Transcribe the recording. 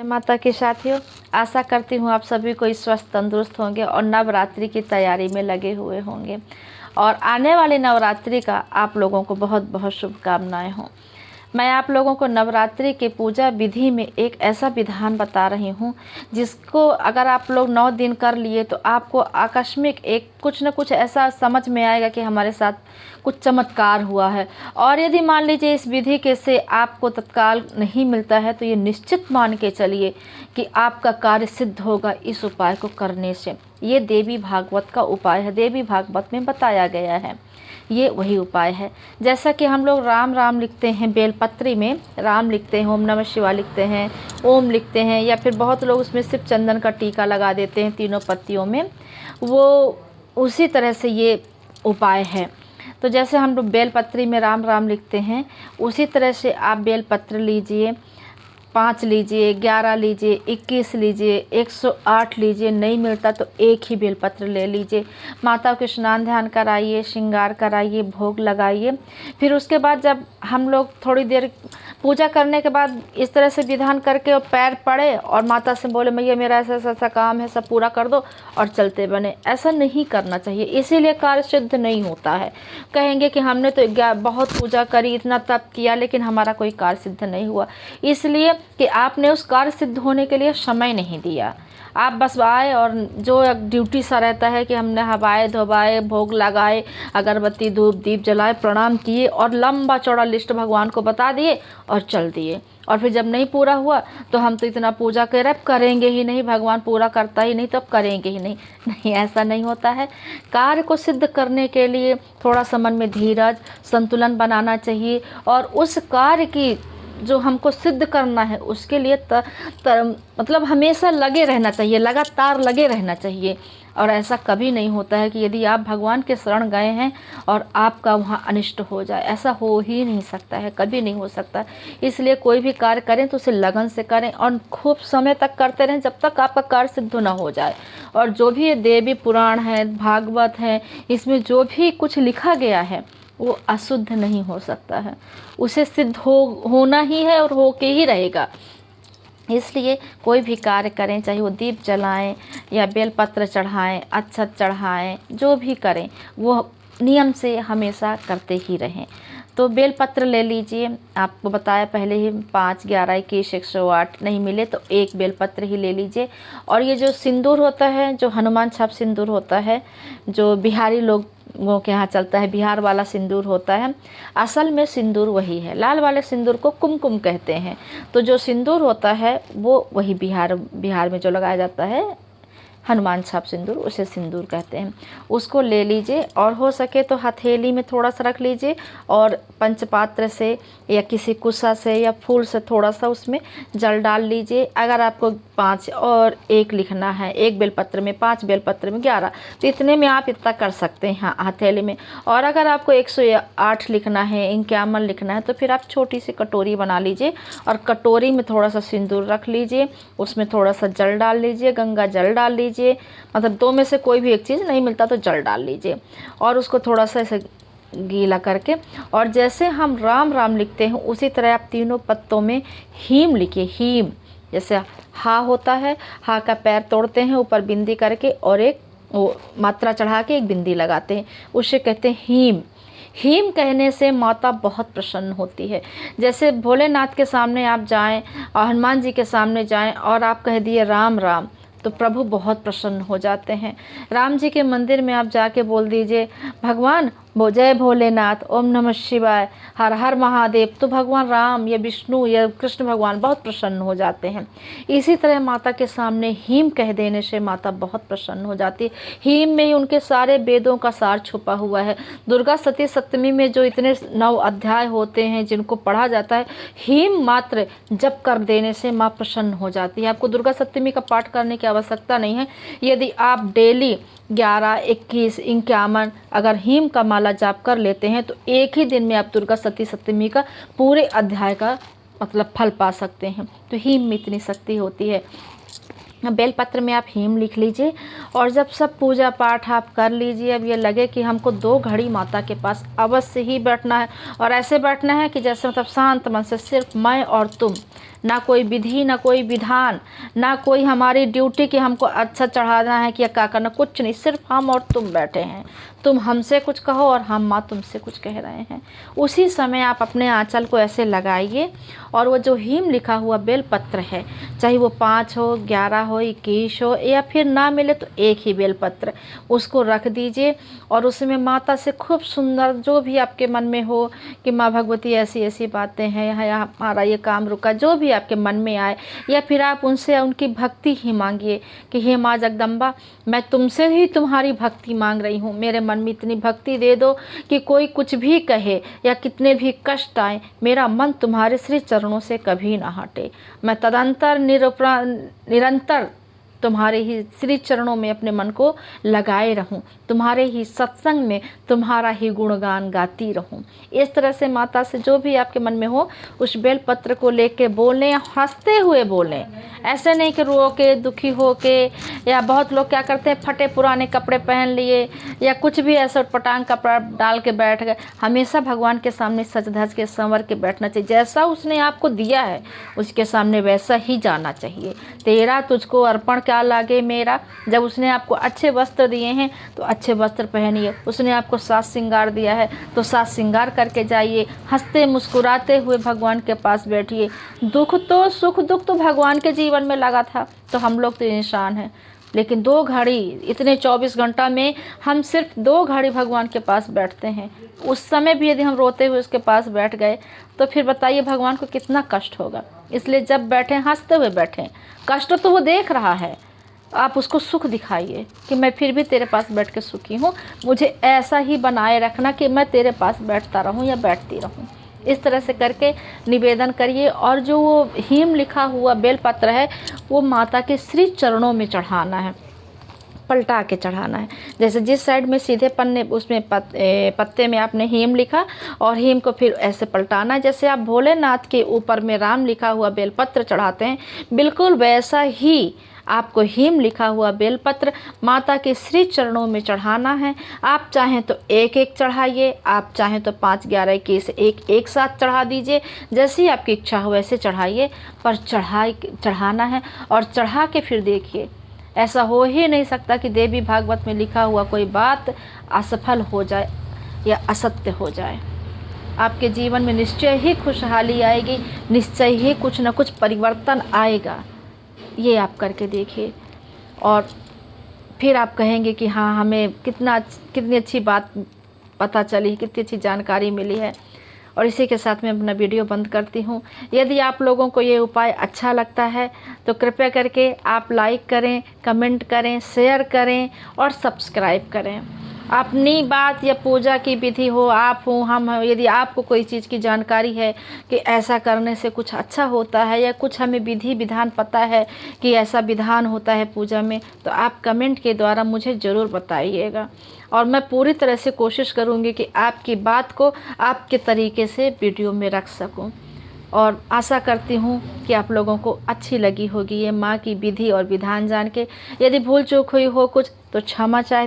माता के साथियों, आशा करती हूँ आप सभी को स्वस्थ तंदुरुस्त होंगे और नवरात्रि की तैयारी में लगे हुए होंगे और आने वाली नवरात्रि का आप लोगों को बहुत बहुत शुभकामनाएं हों। मैं आप लोगों को नवरात्रि के पूजा विधि में एक ऐसा विधान बता रही हूँ जिसको अगर आप लोग 9 दिन कर लिए तो आपको आकस्मिक एक कुछ न कुछ ऐसा समझ में आएगा कि हमारे साथ कुछ चमत्कार हुआ है। और यदि मान लीजिए इस विधि के से आपको तत्काल नहीं मिलता है तो ये निश्चित मान के चलिए कि आपका कार्य सिद्ध होगा इस उपाय को करने से। ये देवी भागवत का उपाय है, देवी भागवत में बताया गया है। ये वही उपाय है। जैसा कि हम लोग राम राम लिखते हैं, बेलपत्री में राम लिखते हैं, ओम नमः शिवाय लिखते हैं, ओम लिखते हैं, या फिर बहुत लोग उसमें सिर्फ चंदन का टीका लगा देते हैं तीनों पत्तियों में, वो उसी तरह से ये उपाय है। तो जैसे हम लोग बेलपत्री में राम राम लिखते हैं उसी तरह से आप बेलपत्र लीजिए, 5 लीजिए, 11 लीजिए, 21 लीजिए, 108 लीजिए, नहीं मिलता तो एक ही बेलपत्र ले लीजिए। माता को स्नान ध्यान कराइए, श्रृंगार कराइए, भोग लगाइए। फिर उसके बाद जब हम लोग थोड़ी देर पूजा करने के बाद इस तरह से विधान करके और पैर पड़े और माता से बोले मैया मेरा ऐसा ऐसा काम है, सब पूरा कर दो और चलते बने, ऐसा नहीं करना चाहिए। इसीलिए कार्य सिद्ध नहीं होता है। कहेंगे कि हमने तो बहुत पूजा करी, इतना तप किया, लेकिन हमारा कोई कार्य सिद्ध नहीं हुआ, इसलिए कि आपने उस कार्य सिद्ध होने के लिए समय नहीं दिया। आप बस आए और जो ड्यूटी सा रहता है कि हमने हवाए धोवाए, भोग लगाए, अगरबत्ती धूप दीप जलाए, प्रणाम किए और लंबा चौड़ा लिस्ट भगवान को बता दिए और चल दिए। और फिर जब नहीं पूरा हुआ तो हम तो इतना पूजा कर अब करेंगे ही नहीं, भगवान पूरा करता ही नहीं तो अब करेंगे ही नहीं। नहीं, ऐसा नहीं होता है। कार्य को सिद्ध करने के लिए थोड़ा सा मन में धीरज संतुलन बनाना चाहिए और उस कार्य की जो हमको सिद्ध करना है उसके लिए मतलब हमेशा लगे रहना चाहिए, लगातार लगे रहना चाहिए। और ऐसा कभी नहीं होता है कि यदि आप भगवान के शरण गए हैं और आपका वहाँ अनिष्ट हो जाए, ऐसा हो ही नहीं सकता है, कभी नहीं हो सकता। इसलिए कोई भी कार्य करें तो उसे लगन से करें और खूब समय तक करते रहें जब तक आपका कार्य सिद्ध ना हो जाए। और जो भी ये देवी पुराण है, भागवत है, इसमें जो भी कुछ लिखा गया है वो अशुद्ध नहीं हो सकता है, उसे सिद्ध होना ही है और होके ही रहेगा। इसलिए कोई भी कार्य करें, चाहे वो दीप जलाएं या बेलपत्र चढ़ाएं, अक्षत चढ़ाएं, जो भी करें वो नियम से हमेशा करते ही रहें। तो बेलपत्र ले लीजिए, आपको बताया पहले ही 5, 11, 21, 108 नहीं मिले तो एक बेलपत्र ही ले लीजिए। और ये जो सिंदूर होता है, जो हनुमान छाप सिंदूर होता है, जो बिहारी लोगों के यहाँ चलता है, बिहार वाला सिंदूर होता है, असल में सिंदूर वही है। लाल वाले सिंदूर को कुमकुम कहते हैं। तो जो सिंदूर होता है वो वही बिहार में जो लगाया जाता है, हनुमान छाप सिंदूर, उसे सिंदूर कहते हैं। उसको ले लीजिए और हो सके तो हथेली में थोड़ा सा रख लीजिए और पंचपात्र से या किसी कुसा से या फूल से थोड़ा सा उसमें जल डाल लीजिए। अगर आपको 5 और 1 लिखना है, 1 बेलपत्र में 5, बेलपत्र में 11, तो इतने में आप इतना कर सकते हैं हथेली में। और अगर आपको 108 लिखना है, 51 लिखना है, तो फिर आप छोटी सी कटोरी बना लीजिए और कटोरी में थोड़ा सा सिंदूर रख लीजिए, उसमें थोड़ा सा जल डाल लीजिए, गंगा जल डाल लीजिए, मतलब 2 में से कोई भी एक चीज़, नहीं मिलता तो जल डाल लीजिए और उसको थोड़ा सा ऐसे गीला करके, और जैसे हम राम राम लिखते हैं उसी तरह आप तीनों पत्तों में हीम लिखिए। हीम जैसे हा होता है, हा का पैर तोड़ते हैं ऊपर बिंदी करके और एक मात्रा चढ़ा के एक बिंदी लगाते हैं, उसे कहते हैं हीम। हीम कहने से माता बहुत प्रसन्न होती है। जैसे भोलेनाथ के सामने आप जाएं और हनुमान जी के सामने जाएं और आप कह दिए राम राम, तो प्रभु बहुत प्रसन्न हो जाते हैं। राम जी के मंदिर में आप जाके बोल दीजिए भगवान जय भोलेनाथ, ओम नमः शिवाय, हर हर महादेव, तो भगवान राम या विष्णु या कृष्ण भगवान बहुत प्रसन्न हो जाते हैं। इसी तरह माता के सामने हीम कह देने से माता बहुत प्रसन्न हो जाती है। हीम में ही उनके सारे वेदों का सार छुपा हुआ है। दुर्गा सती सप्तमी में जो इतने 9 अध्याय होते हैं जिनको पढ़ा जाता है, हीम मात्र जप कर देने से माँ प्रसन्न हो जाती है। आपको दुर्गा सप्तमी का पाठ करने की आवश्यकता नहीं है। यदि आप डेली 11, 21, 51 अगर हीम का माला जाप कर लेते हैं तो एक ही दिन में आप दुर्गा सती सप्तमी का पूरे अध्याय का मतलब फल पा सकते हैं। तो हीम में इतनी शक्ति होती है। बेलपत्र में आप हीम लिख लीजिए और जब सब पूजा पाठ आप कर लीजिए, अब ये लगे कि हमको 2 घड़ी माता के पास अवश्य ही बैठना है और ऐसे बैठना है कि जैसे मतलब शांत मन से सिर्फ मैं और तुम ना कोई विधि, ना कोई विधान, ना कोई हमारी ड्यूटी कि हमको अच्छा चढ़ाना है कि क्या करना, कुछ नहीं। सिर्फ हम और तुम बैठे हैं, तुम हमसे कुछ कहो और हम माँ तुमसे कुछ कह रहे हैं। उसी समय आप अपने आंचल को ऐसे लगाइए और वो जो हीम लिखा हुआ बेलपत्र है, चाहे वो 5 हो, 11 हो, 21 हो, या फिर ना मिले तो एक ही बेलपत्र, उसको रख दीजिए और उसमें माता से खूब सुंदर जो भी आपके मन में हो कि माँ भगवती ऐसी ऐसी बातें हैं या हमारा ये काम रुका, जो भी आपके मन में आए, या फिर आप उनसे उनकी भक्ति ही मांगिए कि हे माँ जगदम्बा, मैं तुमसे ही तुम्हारी भक्ति मांग रही हूँ, मेरे मन में इतनी भक्ति दे दो कि कोई कुछ भी कहे या कितने भी कष्ट आए, मेरा मन तुम्हारे श्री चरणों से कभी ना हटे। मैं तदंतर निरंतर तुम्हारे ही श्री चरणों में अपने मन को लगाए रहूं, तुम्हारे ही सत्संग में तुम्हारा ही गुणगान गाती रहूं। इस तरह से माता से जो भी आपके मन में हो उस बेलपत्र को लेके बोलें, हंसते हुए बोलें, ऐसे नहीं कि रो के दुखी हो के, या बहुत लोग क्या करते हैं फटे पुराने कपड़े पहन लिए या कुछ भी ऐसा पटांग कपड़ा डाल के बैठ गए। हमेशा भगवान के सामने सज धज के संवर के बैठना चाहिए, जैसा उसने आपको दिया है उसके सामने वैसा ही जाना चाहिए। तेरा तुझको अर्पण क्या लागे मेरा, जब उसने आपको अच्छे वस्त्र दिए हैं तो अच्छे वस्त्र पहनिए, उसने आपको साज श्रृंगार दिया है तो साज श्रृंगार करके जाइए, हंसते मुस्कुराते हुए भगवान के पास बैठिए। दुख तो सुख दुख तो भगवान के जीवन में लगा था, तो हम लोग तो इंसान हैं, लेकिन 2 घड़ी इतने 24 घंटा में हम सिर्फ 2 घड़ी भगवान के पास बैठते हैं। उस समय भी यदि हम रोते हुए उसके पास बैठ गए तो फिर बताइए भगवान को कितना कष्ट होगा। इसलिए जब बैठें हंसते हुए बैठें, कष्ट तो वो देख रहा है, आप उसको सुख दिखाइए कि मैं फिर भी तेरे पास बैठ के सुखी हूँ, मुझे ऐसा ही बनाए रखना कि मैं तेरे पास बैठता रहूँ या बैठती रहूँ। इस तरह से करके निवेदन करिए। और जो वो हीम लिखा हुआ बेलपत्र है वो माता के श्री चरणों में चढ़ाना है, पलटा के चढ़ाना है। जैसे जिस साइड में सीधे पन्ने उसमें पत्ते में आपने हीम लिखा और हीम को फिर ऐसे पलटाना है। जैसे आप भोलेनाथ के ऊपर में राम लिखा हुआ बेलपत्र चढ़ाते हैं, बिल्कुल वैसा ही आपको हीम लिखा हुआ बेलपत्र माता के श्री चरणों में चढ़ाना है। आप चाहें तो एक एक चढ़ाइए, आप चाहें तो 5, 11, 21 एक साथ चढ़ा दीजिए, जैसी आपकी इच्छा हो वैसे चढ़ाइए, पर चढ़ाना है। और चढ़ा के फिर देखिए, ऐसा हो ही नहीं सकता कि देवी भागवत में लिखा हुआ कोई बात असफल हो जाए या असत्य हो जाए। आपके जीवन में निश्चय ही खुशहाली आएगी, निश्चय ही कुछ न कुछ परिवर्तन आएगा। ये आप करके देखिए और फिर आप कहेंगे कि हाँ, हमें कितनी अच्छी बात पता चली, कितनी अच्छी जानकारी मिली है। और इसी के साथ मैं अपना वीडियो बंद करती हूँ। यदि आप लोगों को ये उपाय अच्छा लगता है तो कृपया करके आप लाइक करें, कमेंट करें, शेयर करें और सब्सक्राइब करें। अपनी बात या पूजा की विधि हो, आप हो, हम हो, यदि आपको कोई चीज़ की जानकारी है कि ऐसा करने से कुछ अच्छा होता है या कुछ हमें विधि विधान पता है कि ऐसा विधान होता है पूजा में, तो आप कमेंट के द्वारा मुझे ज़रूर बताइएगा और मैं पूरी तरह से कोशिश करूँगी कि आपकी बात को आपके तरीके से वीडियो में रख सकूँ। और आशा करती हूँ कि आप लोगों को अच्छी लगी होगी ये माँ की विधि और विधान जान के। यदि भूल चूक हुई हो कुछ तो क्षमा चाहती